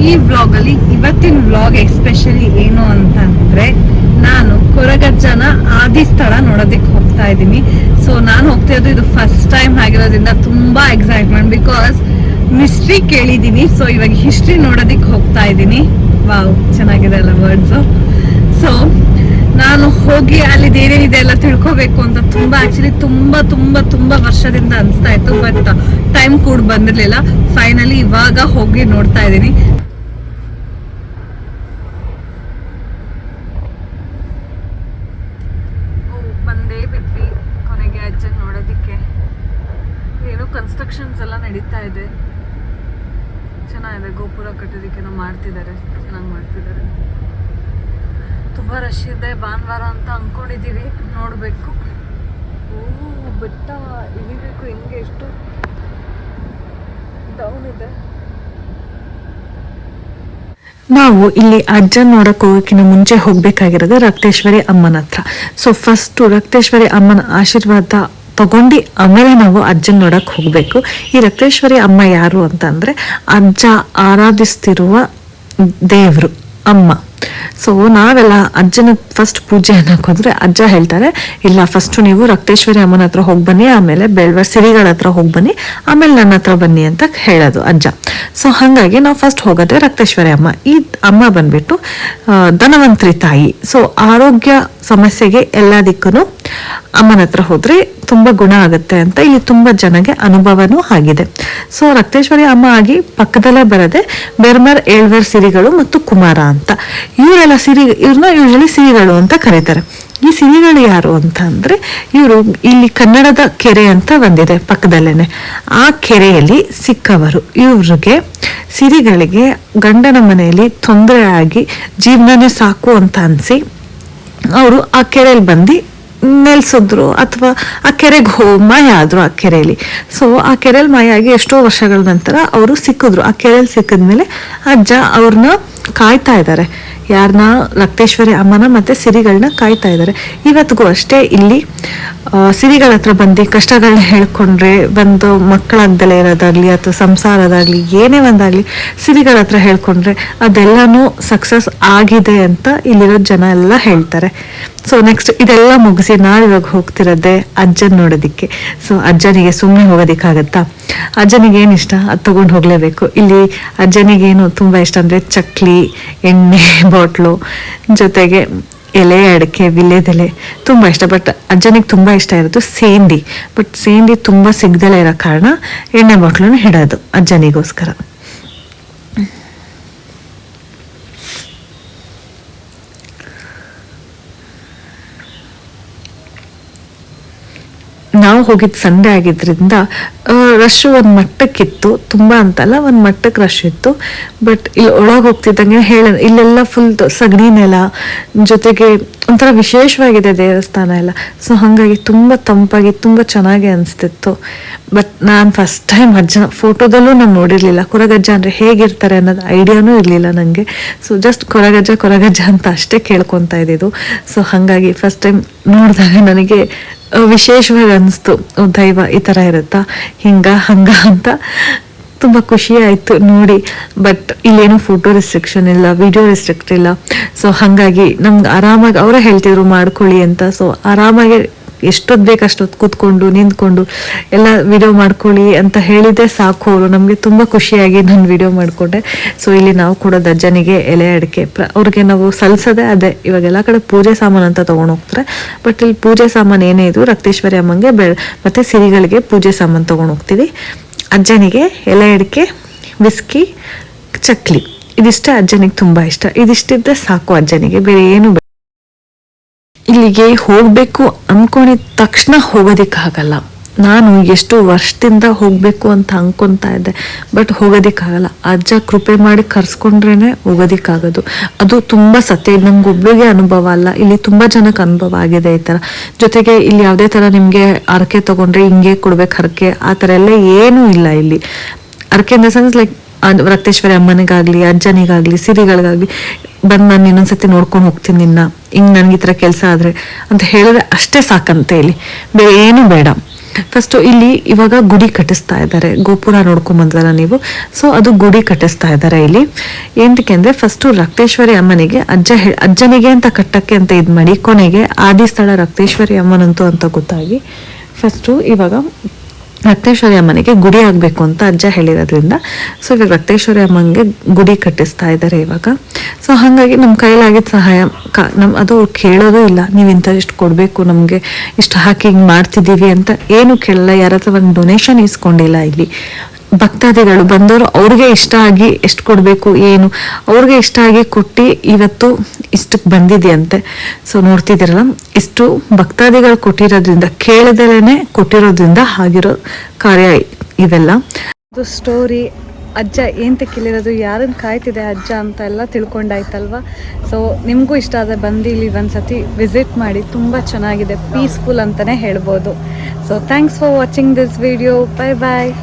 ಈ ವ್ಲಾಗ್ ಅಲ್ಲಿ ಇವತ್ತಿನ ವ್ಲಾಗ್ ಎಸ್ಪೆಷಲಿ ಏನು ಅಂತಂದ್ರೆ ನಾನು ಕೊರಗಜ್ಜನ ಆದಿ ಸ್ಥಳ ನೋಡೋದಕ್ಕೆ ಹೋಗ್ತಾ ಇದ್ದೀನಿ. ಸೊ ನಾನು ಹೋಗ್ತಿರೋದು ಇದು ಫಸ್ಟ್ ಟೈಮ್ ಆಗಿರೋದ್ರಿಂದ ತುಂಬಾ ಎಕ್ಸೈಟ್ಮೆಂಟ್, ಬಿಕಾಸ್ ಮಿಸ್ಟ್ರಿ ಕೇಳಿದೀನಿ. ಸೊ ಇವಾಗ ಹಿಸ್ಟ್ರಿ ನೋಡೋದಕ್ಕೆ ಹೋಗ್ತಾ ಇದ್ದೀನಿ. ವಾವ್, ಚೆನ್ನಾಗಿದೆ ಅಲ್ಲ ವರ್ಡ್ಸ್. ಸೊ ನಾನು ಹೋಗಿ ಅಲ್ಲಿ ಏನೇನಿದೆ ಎಲ್ಲ ತಿಳ್ಕೋಬೇಕು ಅಂತ ತುಂಬಾ ವರ್ಷದಿಂದ ಅನಿಸ್ತಾ ಇತ್ತು. ಬಟ್ ಟೈಮ್ ಕೂಡ ಬಂದಿರ್ಲಿಲ್ಲ. ಫೈನಲಿ ಇವಾಗ ಹೋಗಿ ನೋಡ್ತಾ ಇದ್ದೀನಿ. ಬಂದೇ ಬಿದ್ವಿ ಕೊನೆಗೆ ಅಜ್ಜನ್ ನೋಡೋದಿಕ್ಕೆ. ಏನೋ ಕನ್ಸ್ಟ್ರಕ್ಷನ್ಸ್ ಎಲ್ಲ ನಡೀತಾ ಇದೆ. ಚೆನ್ನಾಗಿದೆ, ಗೋಪುರ ಕಟ್ಟೋದಿಕ್ಕೇನೋ ಮಾಡ್ತಿದ್ದಾರೆ, ಚೆನ್ನಾಗಿ ಮಾಡ್ತಿದ್ದಾರೆ. ತುಂಬಾ ರಶ್ ಇದೆ, ಭಾನುವಾರ ಅಂತ ಅನ್ಕೊಂಡಿದೀವಿ, ನೋಡ್ಬೇಕು. ಬೆಟ್ಟ ಇಳಿಬೇಕು, ಹೆಂಗೆ ಎಷ್ಟು ಡೌನ್ ಇದೆ. ನಾವು ಇಲ್ಲಿ ಅಜ್ಜನ್ ನೋಡಕ್ ಹೋಗೋಕ್ಕಿಂತ ಮುಂಚೆ ಹೋಗ್ಬೇಕಾಗಿರೋದು ರಕ್ತೇಶ್ವರಿ ಅಮ್ಮನ ಹತ್ರ. ಸೊ ಫಸ್ಟ್ ರಕ್ತೇಶ್ವರಿ ಅಮ್ಮನ ಆಶೀರ್ವಾದ ತಗೊಂಡು ಆಮೇಲೆ ನಾವು ಅಜ್ಜನ್ ನೋಡಕ್ ಹೋಗ್ಬೇಕು. ಈ ರಕ್ತೇಶ್ವರಿ ಅಮ್ಮ ಯಾರು ಅಂತ ಅಂದ್ರೆ ಅಜ್ಜ ಆರಾಧಿಸ್ತಿರುವ ದೇವ್ರು ಅಮ್ಮ. ಸೊ ನಾವೆಲ್ಲ ಅಜ್ಜನ ಫಸ್ಟ್ ಪೂಜೆ ಅನ್ನಕ್ ಹೋದ್ರೆ ಅಜ್ಜ ಹೇಳ್ತಾರೆ, ಇಲ್ಲ ಫಸ್ಟ್ ನೀವು ರಕ್ತೇಶ್ವರಿ ಅಮ್ಮನ ಹತ್ರ ಹೋಗಿ ಬನ್ನಿ, ಆಮೇಲೆ ಬೆಳ್ವರ್ ಸಿರಿಗಳ ಹತ್ರ ಹೋಗಿ ಬನ್ನಿ, ಆಮೇಲೆ ನನ್ನ ಹತ್ರ ಬನ್ನಿ ಅಂತ ಹೇಳೋದು ಅಜ್ಜ. ಸೊ ಹಾಗಾಗಿ ನಾವು ಫಸ್ಟ್ ಹೋಗೋದೇ ರಕ್ತೇಶ್ವರಿ ಅಮ್ಮ. ಈ ಅಮ್ಮ ಬಂದ್ಬಿಟ್ಟು ಧನವಂತ್ರಿ ತಾಯಿ. ಸೊ ಆರೋಗ್ಯ ಸಮಸ್ಯೆಗೆ ಎಲ್ಲದಕ್ಕೂ ಅಮ್ಮನ ಹತ್ರ ಹೋದ್ರೆ ತುಂಬಾ ಗುಣ ಆಗುತ್ತೆ ಅಂತ ಇಲ್ಲಿ ತುಂಬಾ ಜನಗೆ ಅನುಭವನೂ ಆಗಿದೆ. ಸೊ ರಕ್ತೇಶ್ವರಿ ಅಮ್ಮ ಆಗಿ ಪಕ್ಕದಲ್ಲೇ ಬರದೆ ಬೆರ್ಮರ್ ಏಳ್ವರ್ ಸಿರಿಗಳು ಮತ್ತು ಕುಮಾರ ಅಂತ ಇವರೆಲ್ಲ ಇವ್ರನ್ನ ಯೂಶಲಿ ಸಿರಿಗಳು ಅಂತ ಕರೀತಾರೆ. ಈ ಸಿರಿಗಳು ಯಾರು ಅಂತ ಅಂದ್ರೆ ಇವರು ಇಲ್ಲಿ ಕನ್ನಡದ ಕೆರೆ ಅಂತ ಬಂದಿದೆ ಪಕ್ಕದಲ್ಲೇನೆ, ಆ ಕೆರೆಯಲ್ಲಿ ಸಿಕ್ಕವರು. ಇವ್ರಿಗೆ ಸಿರಿಗಳಿಗೆ ಗಂಡನ ಮನೆಯಲ್ಲಿ ತೊಂದರೆ ಆಗಿ ಜೀವನನೇ ಸಾಕು ಅಂತ ಅನ್ಸಿ ಅವರು ಆ ಕೆರೆಯಲ್ಲಿ ಬಂದು ನೆಲ್ಸಿದ್ರು, ಅಥವಾ ಆ ಕೆರೆಗೆ ಮಾಯ ಆದ್ರು ಆ ಕೆರೆಯಲ್ಲಿ. ಸೊ ಆ ಕೆರೆಯಲ್ಲಿ ಮಾಯ ಆಗಿ ಎಷ್ಟೋ ವರ್ಷಗಳ ನಂತರ ಅವರು ಸಿಕ್ಕಿದ್ರು. ಆ ಕೆರೆಯಲ್ಲಿ ಸಿಕ್ಕಿದ್ಮೇಲೆ ಅಜ್ಜ ಅವ್ರನ್ನ ಕಾಯ್ತಾ ಇದ್ದಾರೆ. ಯಾರನ್ನ? ರಕ್ತೇಶ್ವರಿ ಅಮ್ಮನ ಮತ್ತೆ ಸಿರಿಗಳನ್ನ ಕಾಯ್ತಾ ಇದ್ದಾರೆ. ಇವತ್ತಿಗೂ ಅಷ್ಟೇ ಇಲ್ಲಿ ಸಿರಿಗಳ ಹತ್ರ ಬಂದು ಕಷ್ಟಗಳನ್ನ ಹೇಳ್ಕೊಂಡ್ರೆ, ಬಂದು ಮಕ್ಕಳಾಗ್ದಲೇ ಇರೋದಾಗ್ಲಿ ಅಥವಾ ಸಂಸಾರದಾಗ್ಲಿ ಏನೇ ಒಂದಾಗ್ಲಿ ಸಿರಿಗಳ ಹತ್ರ ಹೇಳ್ಕೊಂಡ್ರೆ ಅದೆಲ್ಲಾನು ಸಕ್ಸಸ್ ಆಗಿದೆ ಅಂತ ಇಲ್ಲಿರೋ ಜನ ಎಲ್ಲ ಹೇಳ್ತಾರೆ. ಸೊ ನೆಕ್ಸ್ಟ್ ಇದೆಲ್ಲ ಮುಗಿಸಿ ನಾವಿವಾಗ ಹೋಗ್ತಿರೋದೆ ಅಜ್ಜನ್ ನೋಡೋದಿಕ್ಕೆ. ಸೊ ಅಜ್ಜನಿಗೆ ಸುಮ್ಮನೆ ಹೋಗೋದಿಕ್ಕಾಗತ್ತಾ? ಅಜ್ಜನಿಗೆ ಏನು ಇಷ್ಟ ಅದು ತಗೊಂಡು ಹೋಗ್ಲೇಬೇಕು. ಇಲ್ಲಿ ಅಜ್ಜನಿಗೇನು ತುಂಬಾ ಇಷ್ಟ ಅಂದ್ರೆ ಚಕ್ಲಿ, ಎಣ್ಣೆ ಬಾಟ್ಲು, ಜೊತೆಗೆ ಎಲೆ ಅಡಿಕೆ, ವಿಳ್ಯದೆಲೆ ತುಂಬಾ ಇಷ್ಟ. ಬಟ್ ಅಜ್ಜನಿಗೆ ತುಂಬಾ ಇಷ್ಟ ಇರೋದು ಸೇಂದಿ. ಬಟ್ ಸೇಂದಿ ತುಂಬಾ ಸಿಗ್ದಲೇ ಇರೋ ಕಾರಣ ಎಣ್ಣೆ ಬಾಟ್ಲನ್ನು ಹಿಡೋದು ಅಜ್ಜನಿಗೋಸ್ಕರ. ನಾವು ಹೋಗಿದ್ದು ಸಂಡೆ ಆಗಿದ್ರಿಂದ ರಶ್ ಒಂದ್ ಮಟ್ಟಕ್ಕಿತ್ತು, ತುಂಬಾ ಅಂತಲ್ಲ, ಒಂದ್ ಮಟ್ಟಕ್ಕೆ ರಶ್ ಇತ್ತು. ಬಟ್ ಇಲ್ಲಿ ಒಳಗೆ ಹೋಗ್ತಿದ್ದಂಗೆ ಇಲ್ಲೆಲ್ಲ ಫುಲ್ ಸಗಣಿ ನೆಲ, ಜೊತೆಗೆ ಒಂಥರ ವಿಶೇಷವಾಗಿದೆ ದೇವಸ್ಥಾನ ಎಲ್ಲ. ಸೊ ಹಾಗಾಗಿ ತುಂಬಾ ತಂಪಾಗಿ ತುಂಬಾ ಚೆನ್ನಾಗಿ ಅನಿಸ್ತಿತ್ತು. ಬಟ್ ನಾನು ಫಸ್ಟ್ ಟೈಮ್ ಅಜ್ಜ ಫೋಟೋದಲ್ಲೂ ನಾನು ನೋಡಿರ್ಲಿಲ್ಲ. ಕೊರಗಜ್ಜ ಅಂದ್ರೆ ಹೇಗಿರ್ತಾರೆ ಅನ್ನೋದು ಐಡಿಯಾನೂ ಇರ್ಲಿಲ್ಲ ನನಗೆ. ಸೊ ಜಸ್ಟ್ ಕೊರಗಜ್ಜ ಅಂತ ಅಷ್ಟೇ ಕೇಳ್ಕೊತಾ ಇದ್ದಿದ್ದು. ಸೊ ಹಾಗಾಗಿ ಫಸ್ಟ್ ಟೈಮ್ ನೋಡಿದಾಗ ನನಗೆ ವಿಶೇಷವಾಗಿ ಅನಿಸ್ತು, ದೈವ ಈ ತರ ಇರುತ್ತಾ, ಹಿಂಗ ಹಂಗ ಅಂತ ತುಂಬಾ ಖುಷಿ ಆಯ್ತು ನೋಡಿ. ಬಟ್ ಇಲ್ಲೇನು ಫೋಟೋ ರಿಸ್ಟ್ರಿಕ್ಷನ್ ಇಲ್ಲ, ವಿಡಿಯೋ ರಿಸ್ಟ್ರಿಕ್ಟ್ ಇಲ್ಲ. ಸೊ ಹಾಗಾಗಿ ನಮ್ಗೆ ಆರಾಮಾಗಿ ಅವರೇ ಹೇಳ್ತಿದ್ರು ಮಾಡ್ಕೊಳ್ಳಿ ಅಂತ. ಸೊ ಆರಾಮಾಗಿ ಎಷ್ಟೊತ್ತು ಬೇಕು ಅಷ್ಟೊತ್ತು ಕೂತ್ಕೊಂಡು ನಿಂತ್ಕೊಂಡು ಎಲ್ಲ ವಿಡಿಯೋ ಮಾಡ್ಕೊಳ್ಳಿ ಅಂತ ಹೇಳಿದ್ರೆ ಸಾಕು. ಅವರು ನಮಗೆ ತುಂಬಾ ಖುಷಿಯಾಗಿ ನಾನು ವಿಡಿಯೋ ಮಾಡ್ಕೊಂಡೆ. ಸೊ ಇಲ್ಲಿ ನಾವು ಕೂಡ ಅಜ್ಜನಿಗೆ ಎಲೆ ಅಡಿಕೆ ಅವ್ರಿಗೆ ನಾವು ಸಲ್ಸದೆ ಅದೇ ಇವಾಗೆಲ್ಲ ಕಡೆ ಪೂಜೆ ಸಾಮಾನು ಅಂತ ತಗೊಂಡು ಹೋಗ್ತಾರೆ. ಬಟ್ ಇಲ್ಲಿ ಪೂಜೆ ಸಾಮಾನು ಏನೇ ಇದು ರಕ್ತೇಶ್ವರಿ ಅಮ್ಮಂಗೆ ಮತ್ತೆ ಸಿರಿಗಳಿಗೆ ಪೂಜೆ ಸಾಮಾನು ತಗೊಂಡು ಹೋಗ್ತೀವಿ. ಅಜ್ಜನಿಗೆ ಎಲೆ ಅಡಿಕೆ, ಬಿಸ್ಕಿ, ಚಕ್ಲಿ ಇದಿಷ್ಟೇ ಅಜ್ಜನಿಗೆ ತುಂಬಾ ಇಷ್ಟ. ಇದಿಷ್ಟಿದ್ರೆ ಸಾಕು ಅಜ್ಜನಿಗೆ, ಬೇರೆ ಏನು. ಇಲ್ಲಿಗೆ ಹೋಗ್ಬೇಕು ಅನ್ಕೊಂಡಿದ ತಕ್ಷಣ ಹೋಗೋದಿಕ್ಕಾಗಲ್ಲ. ನಾನು ಎಷ್ಟು ವರ್ಷದಿಂದ ಹೋಗ್ಬೇಕು ಅಂತ ಅನ್ಕೊಂತಾ ಇದ್ದೆ, ಬಟ್ ಹೋಗೋದಿಕ್ಕಾಗಲ್ಲ. ಅಜ್ಜ ಕೃಪೆ ಮಾಡಿ ಕರ್ಸ್ಕೊಂಡ್ರೇನೆ ಹೋಗೋದಿಕ್ಕಾಗೋದು. ಅದು ತುಂಬಾ ಸತ್ಯ. ನಂಗೆ ಒಬ್ಳಿಗೆ ಅನುಭವ ಅಲ್ಲ, ಇಲ್ಲಿ ತುಂಬಾ ಜನಕ್ಕೆ ಅನುಭವ ಆಗಿದೆ ಈ ತರ. ಜೊತೆಗೆ ಇಲ್ಲಿ ಯಾವುದೇ ತರ ನಿಮ್ಗೆ ಹರಕೆ ತಗೊಂಡ್ರೆ ಹಿಂಗೆ ಕೊಡ್ಬೇಕು ಹರಕೆ, ಆ ತರ ಎಲ್ಲ ಏನೂ ಇಲ್ಲ ಇಲ್ಲಿ. ಹರಕೆ in the sense like Rakteshwari ಅಮ್ಮನಿಗಾಗ್ಲಿ, ಅಜ್ಜನಿಗಾಗ್ಲಿ, ಸಿರಿಗಳಿಗಾಗ್ಲಿ ಬಂದು ನಾನು ಇನ್ನೊಂದ್ಸತಿ ನೋಡ್ಕೊಂಡು ಹೋಗ್ತೀನಿ ನಿನ್ನ, ಹಿಂಗ್ ನನ್ಗೆ ಈ ತರ ಕೆಲಸ ಆದ್ರೆ ಅಂತ ಹೇಳಿದ್ರೆ ಅಷ್ಟೇ ಸಾಕಂತೆ. ಇಲ್ಲಿ ಬೇರೆ ಏನು ಬೇಡ. ಫಸ್ಟ್ ಇಲ್ಲಿ ಇವಾಗ ಗುಡಿ ಕಟ್ಟಿಸ್ತಾ ಇದ್ದಾರೆ, ಗೋಪುರ ನೋಡ್ಕೊಂಡ್ ಬಂದ್ರಲ್ಲ ನೀವು, ಸೊ ಅದು ಗುಡಿ ಕಟ್ಟಿಸ್ತಾ ಇದ್ದಾರೆ ಇಲ್ಲಿ. ಏನಕ್ಕೆ ಅಂದ್ರೆ ಫಸ್ಟ್ ರಕ್ತೇಶ್ವರಿ ಅಮ್ಮನಿಗೆ ಅಜ್ಜನಿಗೆ ಅಂತ ಕಟ್ಟಕ್ಕೆ ಅಂತ ಇದ್ ಮಾಡಿ ಕೊನೆಗೆ ಆದಿಸ್ಥಳ ರಕ್ತೇಶ್ವರಿ ಅಮ್ಮನಂತೂ ಅಂತ ಗೊತ್ತಾಗಿ ಫಸ್ಟ್ ಇವಾಗ ರಕ್ತೇಶ್ವರಿ ಅಮ್ಮನಿಗೆ ಗುಡಿ ಆಗ್ಬೇಕು ಅಂತ ಅಜ್ಜ ಹೇಳಿರೋದ್ರಿಂದ ಸೊ ಇವಾಗ ರಕ್ತೇಶ್ವರಿ ಅಮ್ಮನಿಗೆ ಗುಡಿ ಕಟ್ಟಿಸ್ತಾ ಇದ್ದಾರೆ ಇವಾಗ. ಸೊ ಹಾಗಾಗಿ ನಮ್ಮ ಕೈಲಾಗಿದ್ದ ಸಹಾಯ ಅದು ಅವ್ರು ಕೇಳೋದು ಇಲ್ಲ, ನೀವು ಇಷ್ಟು ಕೊಡಬೇಕು ನಮಗೆ, ಇಷ್ಟು ಹಾಕಿ ಹಿಂಗೆ ಮಾಡ್ತಿದ್ದೀವಿ ಅಂತ ಏನು ಕೇಳಲ್ಲ, ಯಾರ ಹತ್ರ ಒಂದು ಡೊನೇಷನ್ ಇಸ್ಕೊಂಡಿಲ್ಲ ಇಲ್ಲಿ. ಭಕ್ತಾದಿಗಳು ಬಂದವರು ಅವ್ರಿಗೆ ಇಷ್ಟ ಆಗಿ ಎಷ್ಟು ಕೊಡಬೇಕು ಏನು ಅವ್ರಿಗೆ ಇಷ್ಟ ಆಗಿ ಕೊಟ್ಟು ಇವತ್ತು ಇಷ್ಟಕ್ಕೆ ಬಂದಿದೆಯಂತೆ. ಸೊ ನೋಡ್ತಿದ್ದೀರಲ್ಲ, ಇಷ್ಟು ಭಕ್ತಾದಿಗಳು ಕೊಟ್ಟಿರೋದ್ರಿಂದ ಕೇಳದಲೇನೆ ಕೊಟ್ಟಿರೋದ್ರಿಂದ ಆಗಿರೋ ಕಾರ್ಯ ಇವೆಲ್ಲ. ಅದು ಸ್ಟೋರಿ ಅಜ್ಜ ಏನ್ ತೆಕ್ಕಿಲಿರೋದು, ಯಾರನ್ನು ಕಾಯ್ತಿದೆ ಅಜ್ಜ ಅಂತ ಎಲ್ಲ ತಿಳ್ಕೊಂಡಾಯ್ತಲ್ವಾ. ಸೊ ನಿಮಗೂ ಇಷ್ಟ ಆದರೆ ಬಂದು ಇಲ್ಲಿ ಒಂದ್ಸತಿ ವಿಸಿಟ್ ಮಾಡಿ, ತುಂಬ ಚೆನ್ನಾಗಿದೆ, ಪೀಸ್ಫುಲ್ ಅಂತಲೇ ಹೇಳ್ಬೋದು. So thanks for watching this video. Bye bye.